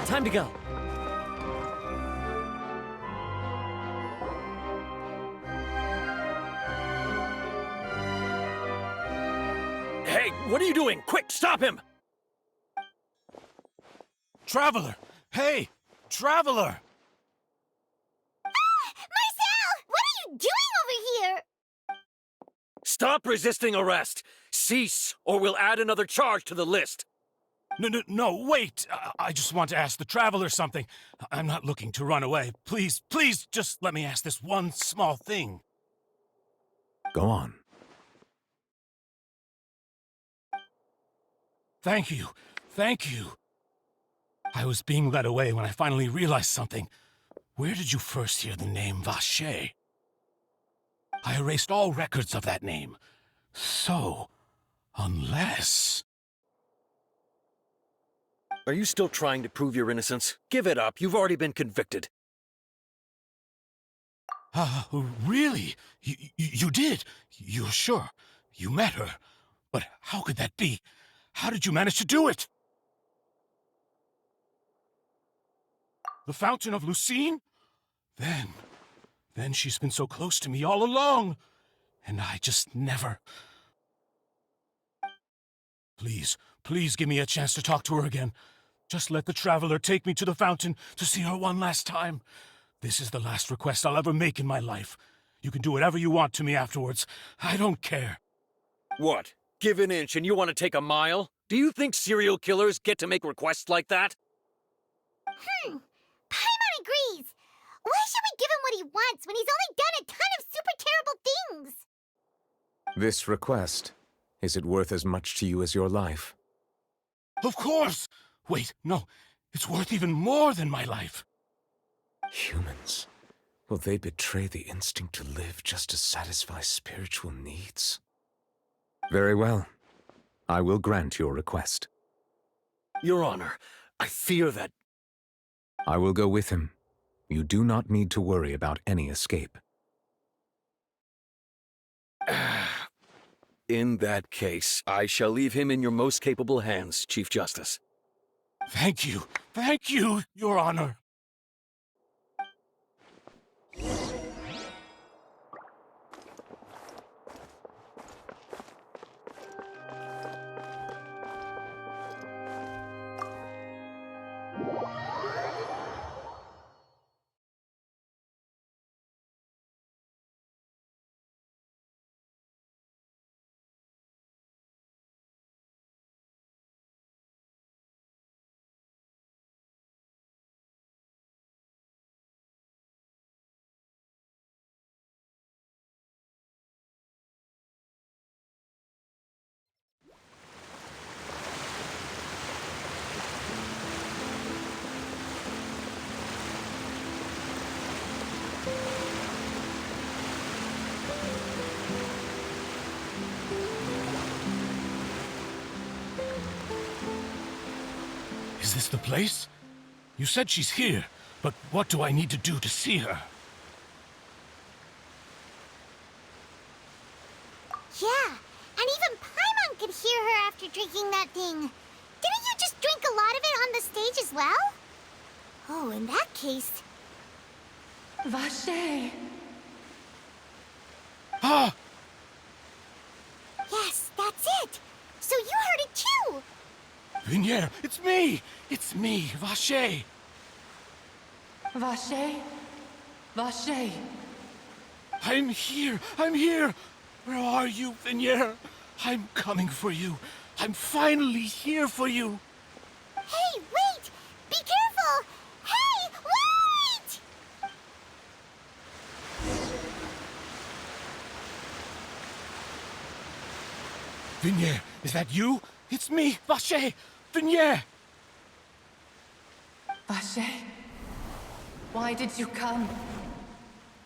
Time to go. Hey, what are you doing? Quick, stop him! Traveler! Hey! Traveler! Marcel! What are you doing over here? Stop resisting arrest! Cease, or we'll add another charge to the list. No, wait! I just want to ask the Traveler something. I'm not looking to run away. Please, just let me ask this one small thing. Go on. Thank you. I was being led away when I finally realized something. Where did you first hear the name Vacher? I erased all records of that name. So, unless... Are you still trying to prove your innocence? Give it up. You've already been convicted. Really? You did? You're sure? You met her? But how could that be? How did you manage to do it? The Fountain of Lucine? Then she's been so close to me all along. And I just never... Please give me a chance to talk to her again. Just let the Traveler take me to the fountain to see her one last time. This is the last request I'll ever make in my life. You can do whatever you want to me afterwards. I don't care. What? Give an inch and you want to take a mile? Do you think serial killers get to make requests like that? Paimon agrees. Why should we give him what he wants when he's only done a ton of super terrible things? This request, is it worth as much to you as your life? Of course! Wait, no. It's worth even more than my life. Humans, will they betray the instinct to live just to satisfy spiritual needs? Very well. I will grant your request. Your Honor, I fear that... I will go with him. You do not need to worry about any escape. In that case, I shall leave him in your most capable hands, Chief Justice. Thank you, Your Honor. Is this the place? You said she's here, but what do I need to do to see her? Yeah, and even Paimon could hear her after drinking that thing. Didn't you just drink a lot of it on the stage as well? Oh, in that case... Vacher! Ah! Yes, that's it! So you heard it too! Vignier, it's me! It's me, Vacher! Vacher? Vacher! I'm here! Where are you, Vignier? I'm coming for you. I'm finally here for you. Hey, wait! Be careful! Hey, wait! Vignier, is that you? It's me, Vacher! Vignier! Vacher? Why did you come?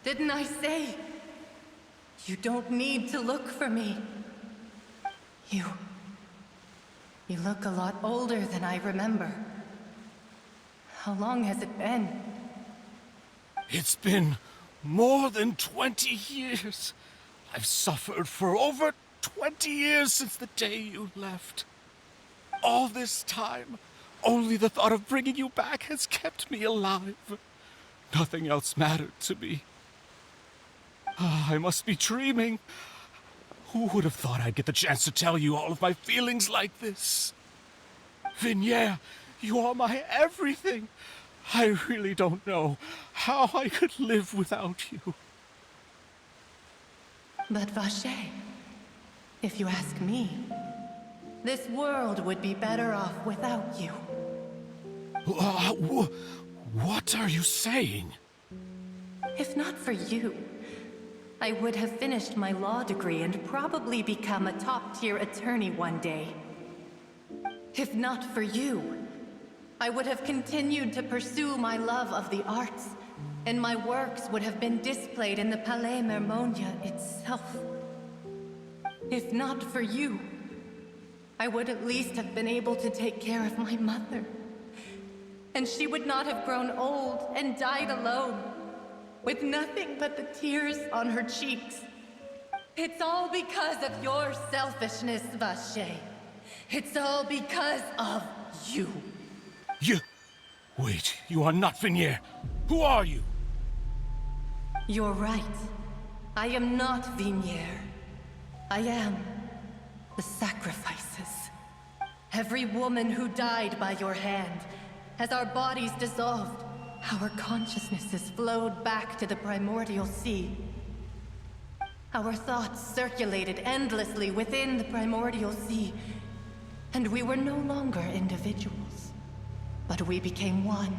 Didn't I say? You don't need to look for me. You look a lot older than I remember. How long has it been? It's been more than 20 years. I've suffered for over 20 years since the day you left. All this time, only the thought of bringing you back has kept me alive. Nothing else mattered to me. I must be dreaming. Who would have thought I'd get the chance to tell you all of my feelings like this? Vignier, you are my everything. I really don't know how I could live without you. But Vacher, if you ask me, this world would be better off without you. What are you saying? If not for you, I would have finished my law degree and probably become a top-tier attorney one day. If not for you, I would have continued to pursue my love of the arts, and my works would have been displayed in the Palais Mermonia itself. If not for you, I would at least have been able to take care of my mother. And she would not have grown old and died alone, with nothing but the tears on her cheeks. It's all because of your selfishness, Vacher. It's all because of you. You... Wait, you are not Vignier. Who are you? You're right. I am not Vignier. I am the sacrifices. Every woman who died by your hand, as our bodies dissolved, our consciousnesses flowed back to the primordial sea. Our thoughts circulated endlessly within the primordial sea, and we were no longer individuals, but we became one,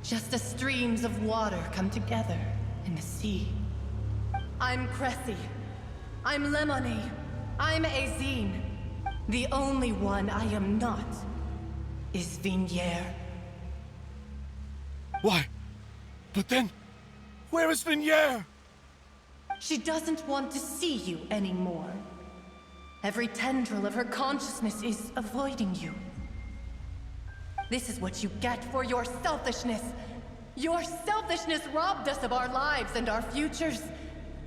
just as streams of water come together in the sea. I'm Cressy. I'm Lemonie. I'm Azine. The only one I am not is Vignier. Why? But then, where is Vignier? She doesn't want to see you anymore. Every tendril of her consciousness is avoiding you. This is what you get for your selfishness. Your selfishness robbed us of our lives and our futures.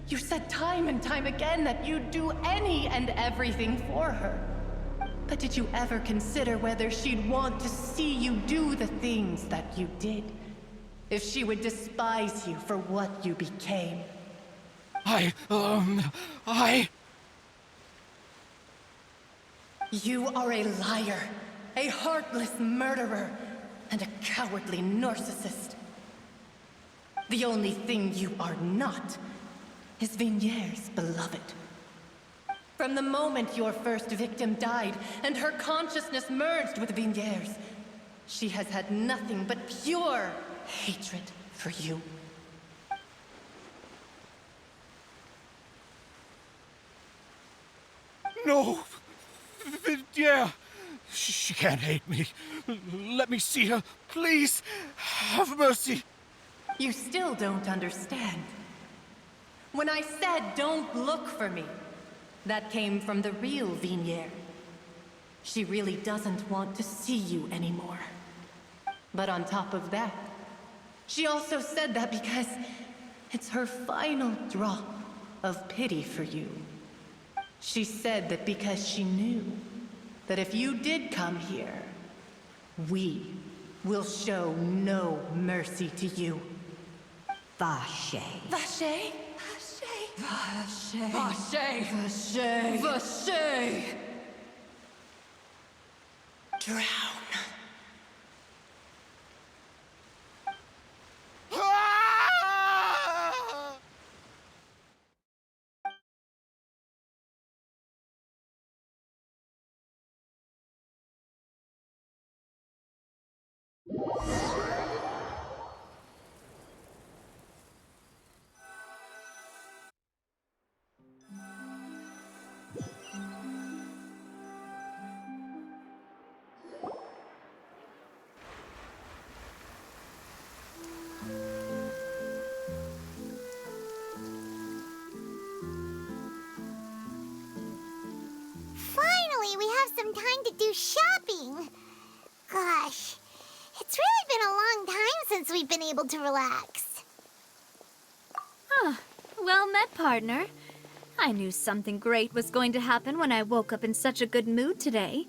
You said time and time again that you'd do any and everything for her. But did you ever consider whether she'd want to see you do the things that you did? If she would despise you for what you became? You are a liar, a heartless murderer, and a cowardly narcissist. The only thing you are not is Vignier's beloved. From the moment your first victim died and her consciousness merged with Vignier's, she has had nothing but pure hatred for you. No! Vignier! She can't hate me. Let me see her, please. Have mercy. You still don't understand. When I said don't look for me, that came from the real Vignier. She really doesn't want to see you anymore. But on top of that, she also said that because it's her final drop of pity for you. She said that because she knew that if you did come here, we will show no mercy to you. Vacher. Vacher? Vacher. Vacher. Vacher. Vacher. Drown. Finally, we have some time to do shopping. Gosh, it's really been a long time since we've been able to relax. Well met, partner. I knew something great was going to happen when I woke up in such a good mood today.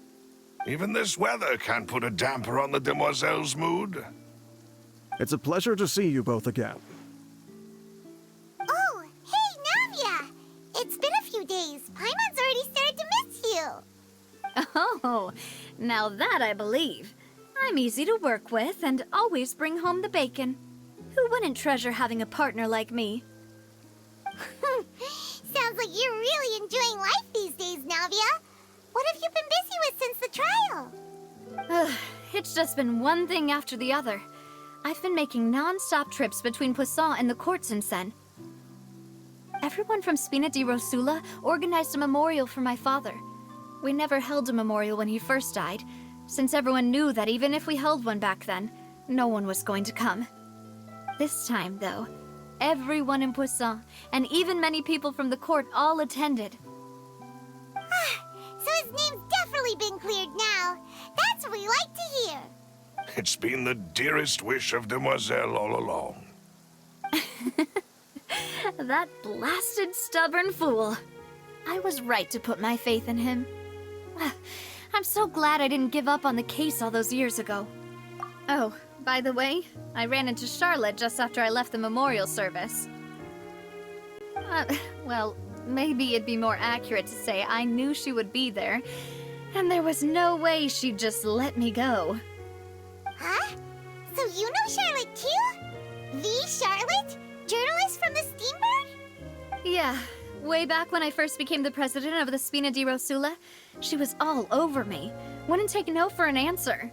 Even this weather can't put a damper on the demoiselle's mood. It's a pleasure to see you both again. Oh, hey, Navia! It's been a few days. Paimon's already started to miss you. Oh, now that I believe. I'm easy to work with and always bring home the bacon. Who wouldn't treasure having a partner like me? Sounds like you're really enjoying life these days, Navia. What have you been busy with since the trial? Ugh, it's just been one thing after the other. I've been making non-stop trips between Poisson and the courts in Sen. Everyone from Spina di Rosula organized a memorial for my father. We never held a memorial when he first died, since everyone knew that even if we held one back then, no one was going to come. This time, though, everyone in Poisson, and even many people from the court, all attended. So his name's definitely been cleared now. That's what we like to hear. It's been the dearest wish of Demoiselle all along. That blasted stubborn fool. I was right to put my faith in him. I'm so glad I didn't give up on the case all those years ago. Oh, by the way, I ran into Charlotte just after I left the memorial service. Well, maybe it'd be more accurate to say I knew she would be there, and there was no way she'd just let me go. Huh? So you know Charlotte too? The Charlotte? Journalist from the Steambird? Yeah, way back when I first became the president of the Spina di Rosula, she was all over me. Wouldn't take no for an answer.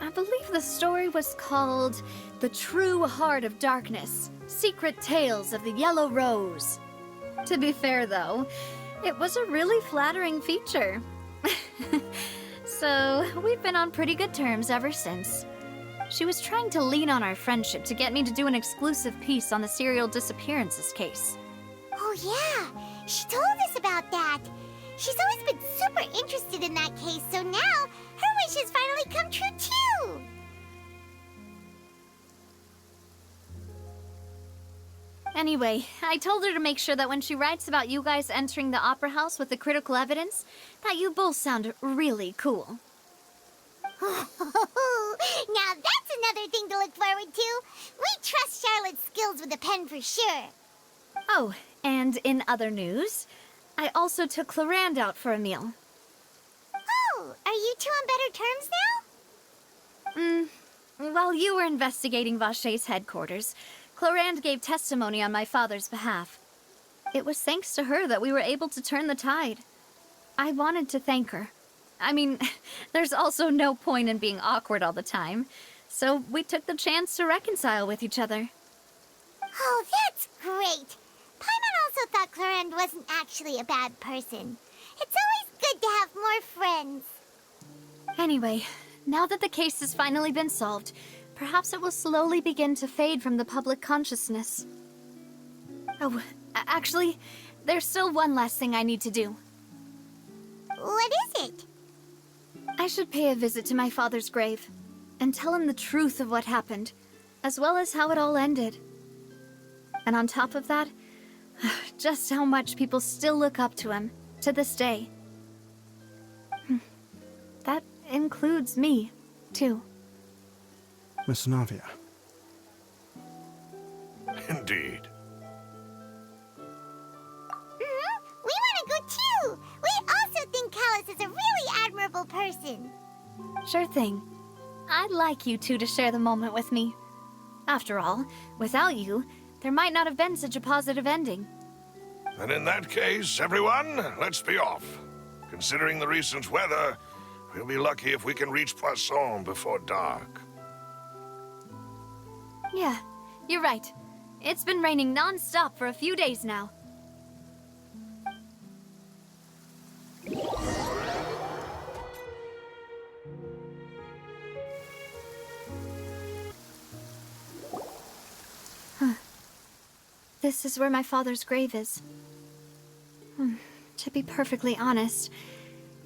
I believe the story was called The True Heart of Darkness, Secret Tales of the Yellow Rose. To be fair, though, it was a really flattering feature. So, we've been on pretty good terms ever since. She was trying to lean on our friendship to get me to do an exclusive piece on the serial disappearances case. Oh yeah, she told us about that. She's always been super interested in that case, so now her wish has finally come true too. Anyway, I told her to make sure that when she writes about you guys entering the opera house with the critical evidence, that you both sound really cool. Now that's another thing to look forward to. We trust Charlotte's skills with a pen for sure. Oh, and in other news, I also took Clarand out for a meal. Oh, are you two on better terms now? While you were investigating Vaché's headquarters, Clarand gave testimony on my father's behalf. It was thanks to her that we were able to turn the tide. I wanted to thank her. I mean, there's also no point in being awkward all the time, so we took the chance to reconcile with each other. Oh, that's great. Paimon also thought Clarand wasn't actually a bad person. It's always good to have more friends. Anyway, now that the case has finally been solved, perhaps it will slowly begin to fade from the public consciousness. Oh, actually, there's still one last thing I need to do. What is it? I should pay a visit to my father's grave and tell him the truth of what happened, as well as how it all ended. And on top of that, just how much people still look up to him to this day. That includes me, too. Miss Navia. Indeed. We want to go too. We also think Callus is a really admirable person. Sure thing. I'd like you two to share the moment with me. After all, without you, there might not have been such a positive ending. And in that case, everyone, let's be off. Considering the recent weather, we'll be lucky if we can reach Poisson before dark. Yeah, you're right. It's been raining non-stop for a few days now. This is where my father's grave is. To be perfectly honest,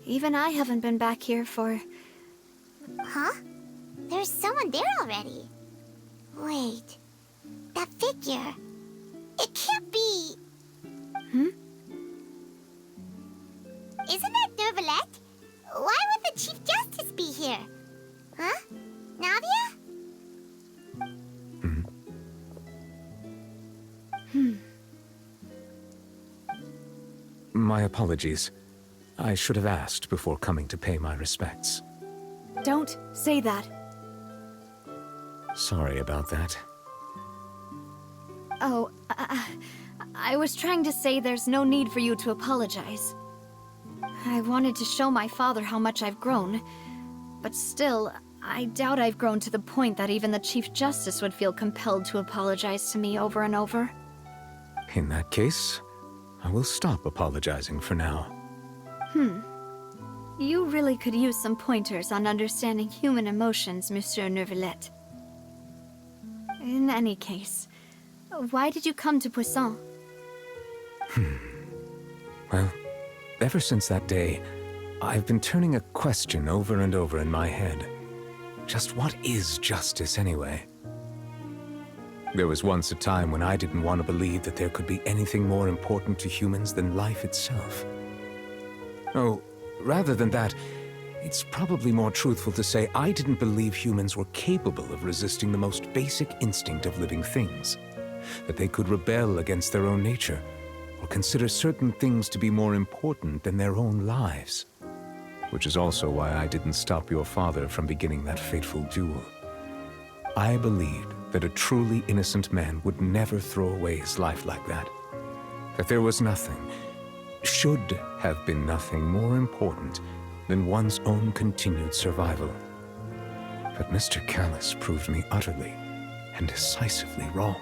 even I haven't been back here for... Huh? There's someone there already. Wait. That figure. It can't be... Isn't that Dervalette? Why would the Chief Justice be here? Huh? Navia? My apologies. I should have asked before coming to pay my respects. Don't say that. Sorry about that. Oh, I was trying to say there's no need for you to apologize. I wanted to show my father how much I've grown, but still, I doubt I've grown to the point that even the Chief Justice would feel compelled to apologize to me over and over. In that case, I will stop apologizing for now. You really could use some pointers on understanding human emotions, Monsieur Neuvillette. In any case, why did you come to Poisson? Well, ever since that day, I've been turning a question over and over in my head. Just what is justice anyway? There was once a time when I didn't want to believe that there could be anything more important to humans than life itself. Oh, rather than that, it's probably more truthful to say I didn't believe humans were capable of resisting the most basic instinct of living things. That they could rebel against their own nature, or consider certain things to be more important than their own lives. Which is also why I didn't stop your father from beginning that fateful duel. I believed that a truly innocent man would never throw away his life like that. That there was nothing, should have been nothing more important than one's own continued survival. But Mr. Callis proved me utterly and decisively wrong.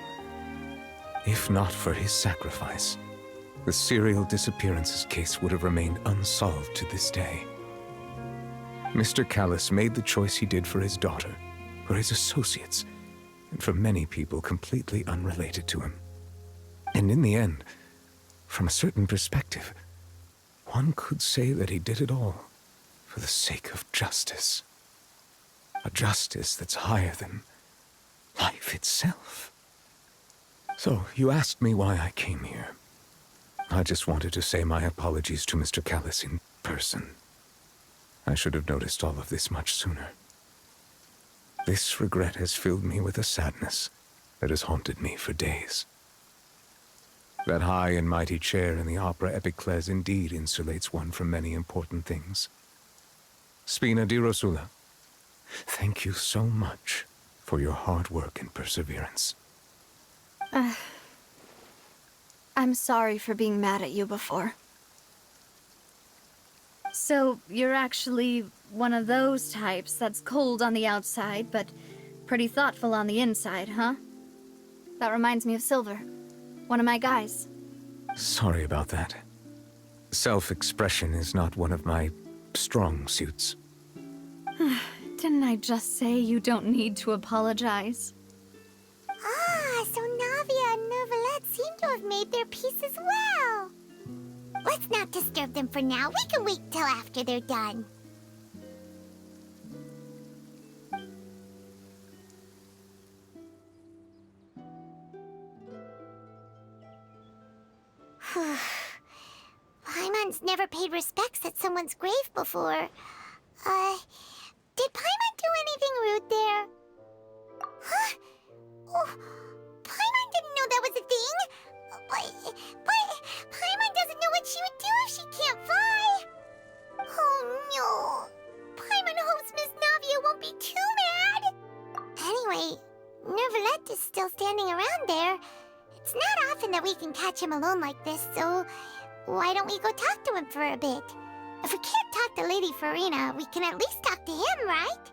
If not for his sacrifice, the serial disappearances case would have remained unsolved to this day. Mr. Callis made the choice he did for his daughter, for his associates, and for many people completely unrelated to him. And in the end, from a certain perspective, one could say that he did it all for the sake of justice. A justice that's higher than life itself. So, you asked me why I came here. I just wanted to say my apologies to Mr. Callis in person. I should have noticed all of this much sooner. This regret has filled me with a sadness that has haunted me for days. That high and mighty chair in the Opera Epiclese indeed insulates one from many important things. Spina di Rosula, thank you so much for your hard work and perseverance. I'm sorry for being mad at you before. So, you're actually one of those types that's cold on the outside, but pretty thoughtful on the inside, huh? That reminds me of Silver, one of my guys. Sorry about that. Self-expression is not one of my strong suits. Didn't I just say you don't need to apologize? Ah, so Navia and Neuvillette seem to have made their peace as well. Let's not disturb them for now. We can wait till after they're done. Paimon's never paid respects at someone's grave before. Did Paimon do anything rude there? Huh? Oh, Paimon didn't know that was a thing. But Paimon doesn't know what she would do if she can't fly. Oh no. Paimon hopes Miss Navia won't be too mad. Anyway, Neuvillette is still standing around there. It's not often that we can catch him alone like this, so why don't we go talk to him for a bit? If we can't talk to Lady Farina, we can at least talk to him, right?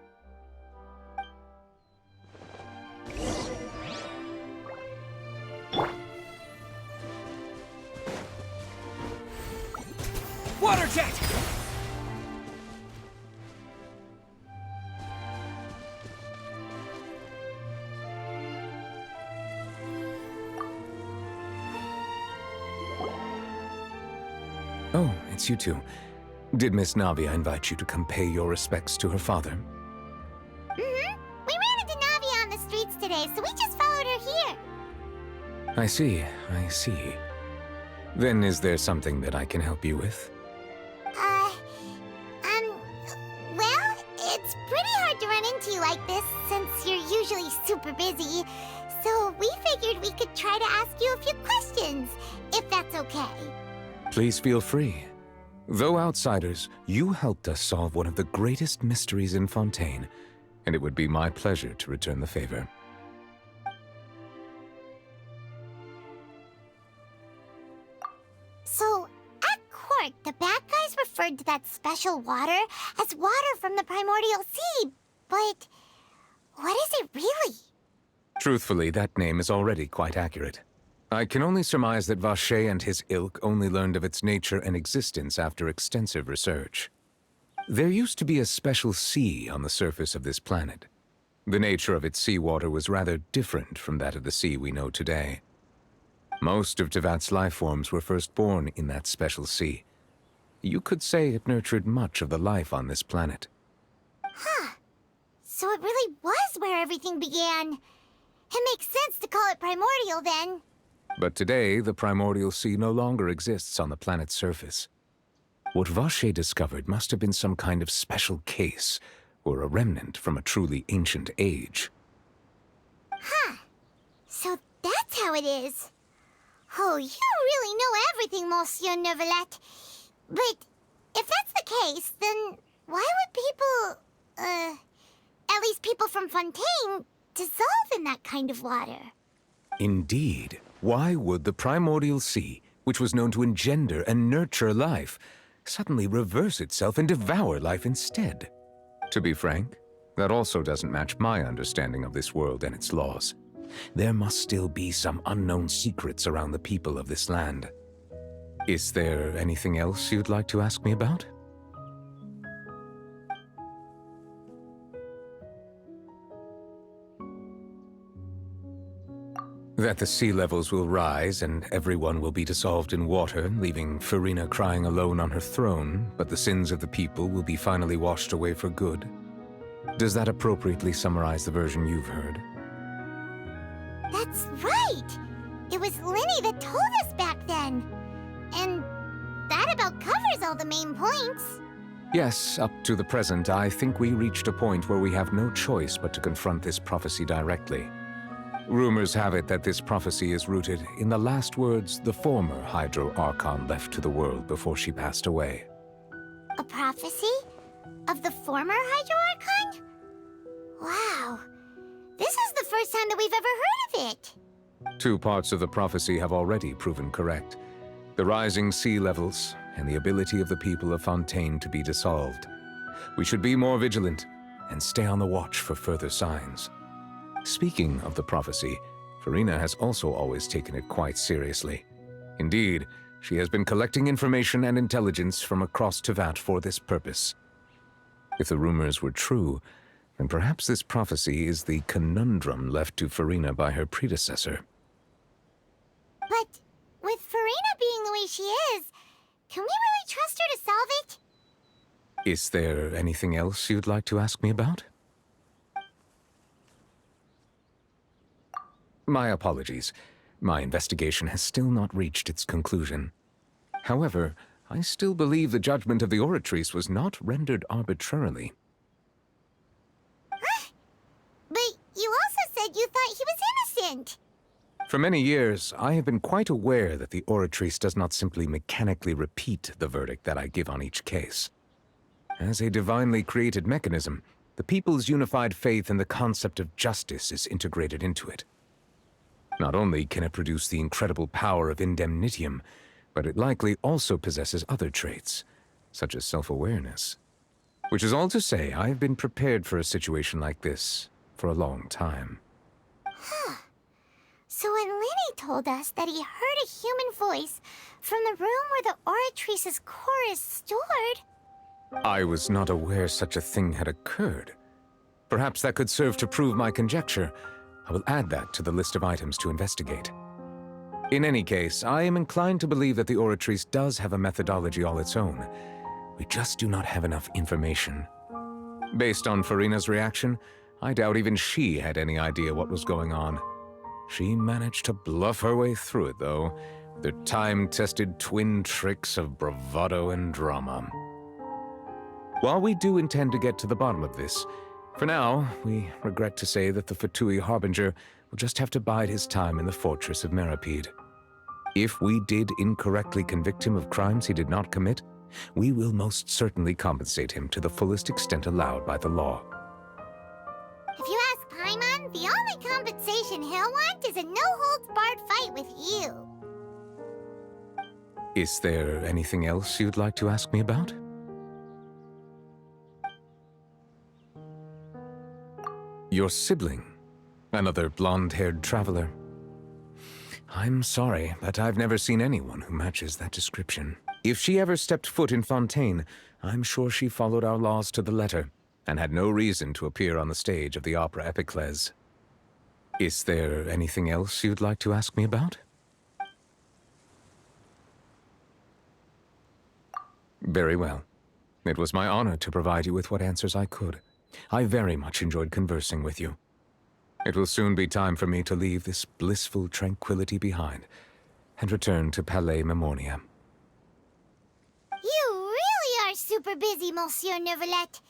Water jet! Oh, it's you two. Did Miss Navia invite you to come pay your respects to her father? Mm-hmm. We ran into Navia on the streets today, so we just followed her here. I see, I see. Then is there something that I can help you with? pretty hard to run into you like this, since you're usually super busy. So we figured we could try to ask you a few questions, if that's okay. Please feel free. Though outsiders, you helped us solve one of the greatest mysteries in Fontaine, and it would be my pleasure to return the favor. So, at court, the bad guys referred to that special water as water from the primordial sea, but what is it really? Truthfully, that name is already quite accurate. I can only surmise that Vacher and his ilk only learned of its nature and existence after extensive research. There used to be a special sea on the surface of this planet. The nature of its seawater was rather different from that of the sea we know today. Most of Tevat's life forms were first born in that special sea. You could say it nurtured much of the life on this planet. Huh. So it really was where everything began. It makes sense to call it primordial then. But today, the primordial sea no longer exists on the planet's surface. What Vacher discovered must have been some kind of special case, or a remnant from a truly ancient age. Huh. So that's how it is. Oh, you really know everything, Monsieur Neuvillette. But if that's the case, then why would people, at least people from Fontaine, dissolve in that kind of water? Indeed. Why would the primordial sea, which was known to engender and nurture life, suddenly reverse itself and devour life instead? To be frank, that also doesn't match my understanding of this world and its laws. There must still be some unknown secrets around the people of this land. Is there anything else you'd like to ask me about? That the sea levels will rise and everyone will be dissolved in water, leaving Farina crying alone on her throne, but the sins of the people will be finally washed away for good. Does that appropriately summarize the version you've heard? That's right! It was Linny that told us back then. And that about covers all the main points. Yes, up to the present, I think we reached a point where we have no choice but to confront this prophecy directly. Rumors have it that this prophecy is rooted in the last words the former Hydro Archon left to the world before she passed away. A prophecy? Of the former Hydro Archon? Wow. This is the first time that we've ever heard of it. Two parts of the prophecy have already proven correct. The rising sea levels and the ability of the people of Fontaine to be dissolved. We should be more vigilant and stay on the watch for further signs. Speaking of the prophecy, Farina has also always taken it quite seriously. Indeed, she has been collecting information and intelligence from across Tevat for this purpose. If the rumors were true, then perhaps this prophecy is the conundrum left to Farina by her predecessor. But with Farina being the way she is, can we really trust her to solve it? Is there anything else you'd like to ask me about? My apologies. My investigation has still not reached its conclusion. However, I still believe the judgment of the Oratrice was not rendered arbitrarily. Huh? But you also said you thought he was innocent. For many years, I have been quite aware that the Oratrice does not simply mechanically repeat the verdict that I give on each case. As a divinely created mechanism, the people's unified faith in the concept of justice is integrated into it. Not only can it produce the incredible power of indemnitium, but it likely also possesses other traits, such as self-awareness. Which is all to say, I have been prepared for a situation like this for a long time. Huh. So when Linny told us that he heard a human voice from the room where the Oratrice's core is stored... I was not aware such a thing had occurred. Perhaps that could serve to prove my conjecture. I will add that to the list of items to investigate. In any case, I am inclined to believe that the Oratrice does have a methodology all its own. We just do not have enough information. Based on Farina's reaction, I doubt even she had any idea what was going on. She managed to bluff her way through it, though, with her time-tested twin tricks of bravado and drama. While we do intend to get to the bottom of this, for now, we regret to say that the Fatui Harbinger will just have to bide his time in the fortress of Meripede. If we did incorrectly convict him of crimes he did not commit, we will most certainly compensate him to the fullest extent allowed by the law. If you ask Paimon, the only compensation he'll want is a no-holds-barred fight with you. Is there anything else you'd like to ask me about? Your sibling, another blonde-haired traveler. I'm sorry, but I've never seen anyone who matches that description. If she ever stepped foot in Fontaine, I'm sure she followed our laws to the letter, and had no reason to appear on the stage of the opera Epiclese. Is there anything else you'd like to ask me about? Very well. It was my honor to provide you with what answers I could. I very much enjoyed conversing with you. It will soon be time for me to leave this blissful tranquility behind and return to Palais Memoria. You really are super busy, Monsieur Neuvillette.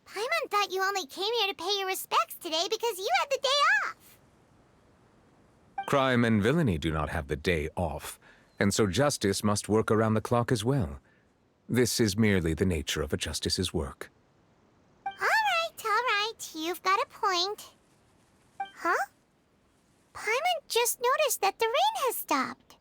Paimon thought you only came here to pay your respects today because you had the day off. Crime and villainy do not have the day off, and so justice must work around the clock as well. This is merely the nature of a justice's work. All right, you've got a point. Huh? Paimon just noticed that the rain has stopped.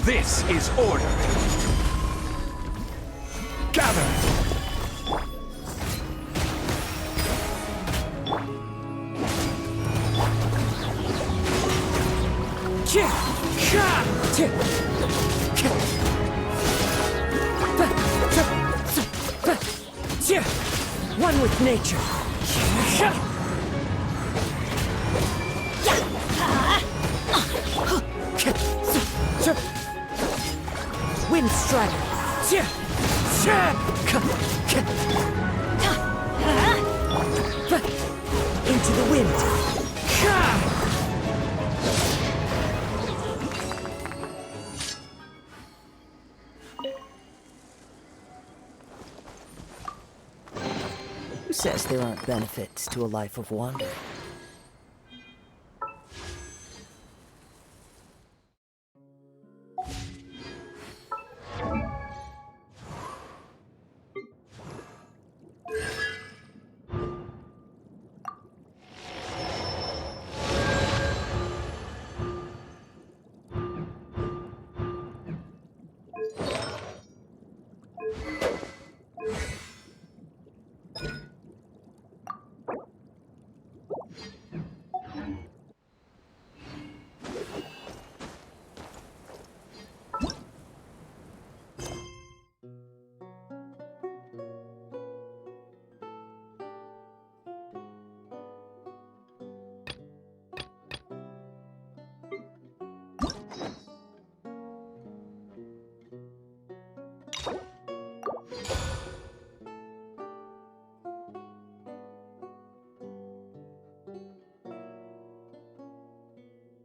This is order. Gather! One with nature. Wind Strider. Into the wind. Who says there aren't benefits to a life of wandering?